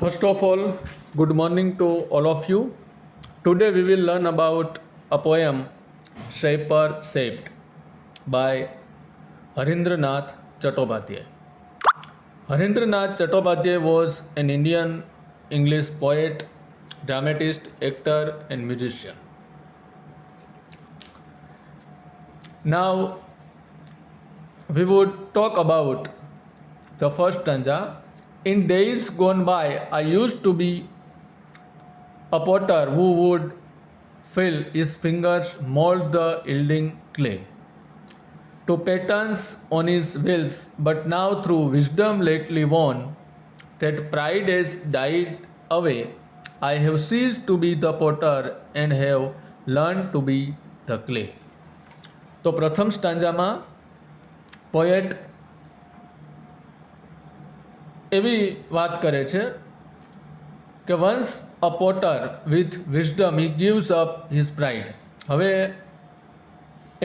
First of all, good morning to all of you. Today we will learn about a poem Shaper Shaped by Harendranath Chattopadhyay. Harendranath Chattopadhyay was an Indian English poet, dramatist, actor, and musician. Now we would talk about the first stanza. In days gone by, I used to be a potter who would fill his fingers mold the yielding clay to patterns on his wheels, but now through wisdom lately won, that pride has died away. I have ceased to be the potter and have learned to be the clay. તો પ્રથમ સ્ટાન્જામાં poet એવી વાત કરે છે કે once a Potter with wisdom he gives up his pride. હવે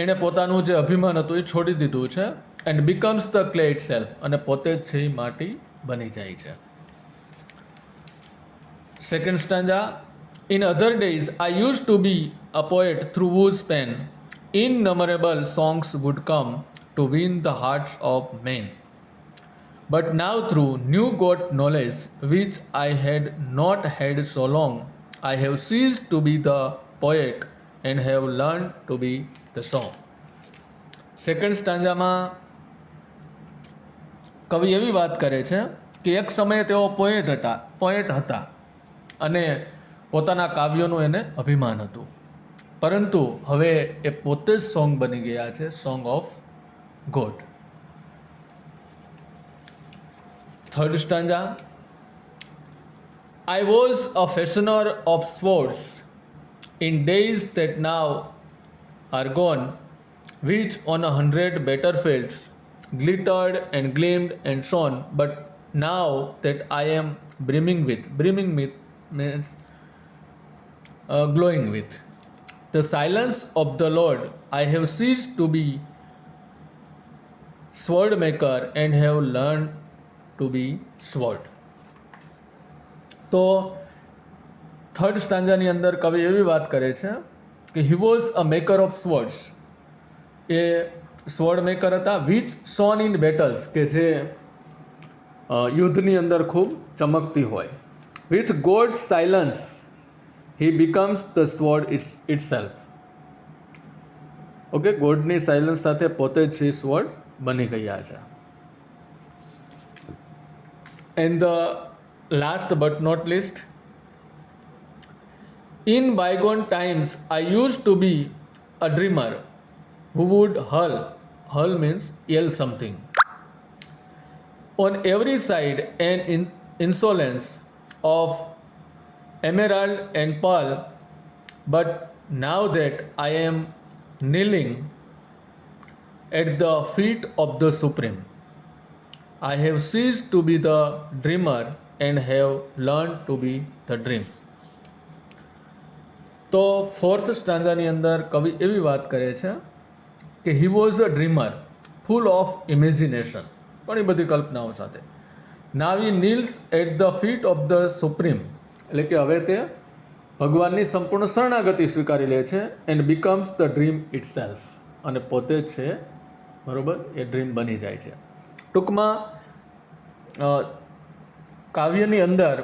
એણે પોતાનું જે અભિમાન હતું એ છોડી દીધું છે and becomes the clay itself, અને પોતે જ છે એ માટી બની જાય છે. Second stanza. In other days I use to be a poet through whose pen innumerable songs would come to win the hearts of men. But now through new got knowledge which I had not had so long, I have ceased to be the poet and have learned to be the song. Second સ્ટાન્જામાં કવિ એવી વાત કરે છે કે એક સમયે તેઓ પોએટ હતા અને પોતાના કાવ્યોનું એને અભિમાન હતું, પરંતુ હવે એ પોતે જ સોંગ બની ગયા છે, song of God. Third stanza. I was a fashioner of swords in days that now are gone, which on 100 battlefields glittered and gleamed and shone, but now that I am brimming with means glowing with the silence of the Lord, I have ceased to be sword maker and have learned to be sword. તો third સ્ટાન્જાની અંદર કવિ એવી વાત કરે છે કે he was a maker of swords, એ સ્વોર્ડ મેકર હતા, વિચ શોન ઇન બેટલ્સ, કે જે યુદ્ધની અંદર ખૂબ ચમકતી હોય. With God silence he becomes the sword itself. Okay, ગોડની સાયલન્સ સાથે પોતે જ છે સ્વોર્ડ બની ગયા છે. And the last but not least, in bygone times I used to be a dreamer who would hull means yell something on every side, an insolence of emerald and pearl, but now that I am kneeling at the feet of the Supreme, I have ceased to be the dreamer and have learned to be the dream. તો fourth સ્ટાન્જાની અંદર કવિ એવી વાત કરે છે કે he was a dreamer full of imagination, ઘણી બધી કલ્પનાઓ સાથે. Now he kneels at the feet of the supreme, એટલે કે હવે તે ભગવાનની સંપૂર્ણ શરણાગતિ સ્વીકારી લે છે. And becomes the dream it self, અને પોતે જ છે, બરાબર, એ ડ્રીમ બની જાય છે. ટૂંકમાં કાવ્યની અંદર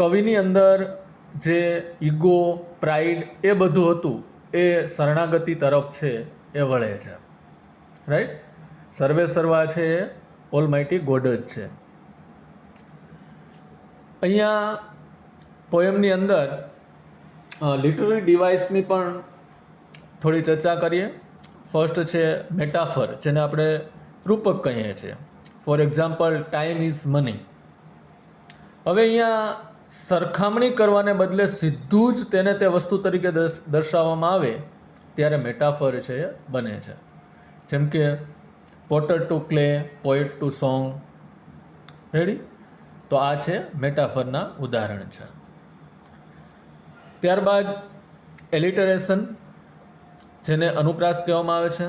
કવિની અંદર જે ઈગો, પ્રાઇડ એ બધું હતું એ શરણાગતિ તરફ છે એ વળે છે. રાઈટ, સર્વે સર્વા છે એ ઓલમાઇટી ગોડ જ છે. અહીંયા પોએમની અંદર લિટરરી ડિવાઇસની પણ થોડી ચર્ચા કરીએ. ફર્સ્ટ છે મેટાફર, જેને આપણે રૂપક કહીએ છીએ. For example, time is money. હવે અહીંયા સરખામણી કરવાને બદલે સીધું જ તેને તે વસ્તુ તરીકે દર્શાવવામાં આવે ત્યારે મેટાફર છે એ બને છે. જેમ કે potter to clay, poet to song. Ready? તો આ છે મેટાફરના ઉદાહરણ છે. ત્યારબાદ એલિટરેશન, જેને અનુપ્રાસ કહેવામાં આવે છે.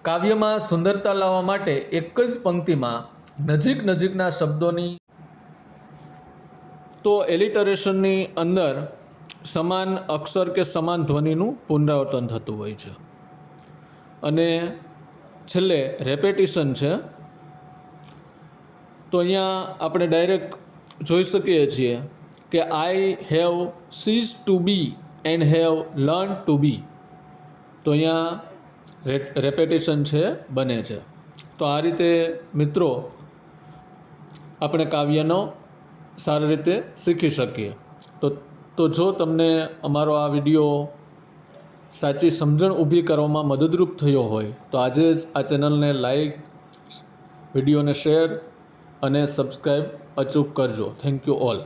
કાવ્યમાં સુંદરતા લાવવા માટે એક જ પંક્તિમાં નજીકના શબ્દોની તો એલિટરેશનની અંદર સમાન અક્ષર કે સમાન ધ્વનિનું પુનરાવર્તન થતું હોય છે. અને છેલ્લે રેપેટિશન છે. તો અહીંયા આપણે ડાયરેક્ટ જોઈ શકીએ છીએ કે I have cease to be and have learn to be. તો અહીંયા રેપેટિશન છે બને છે. તો આ રીતે મિત્રો આપણે કાવ્યનો સારી રીતે શીખી શકીએ. તો જો તમને અમારો આ વિડીયો સાચી સમજણ ઊભી કરવામાં મદદરૂપ થયો હોય તો આજે જ આ ચેનલને લાઈક, વિડીયોને શેર અને સબસ્ક્રાઈબ અચૂક કરજો. Thank you all.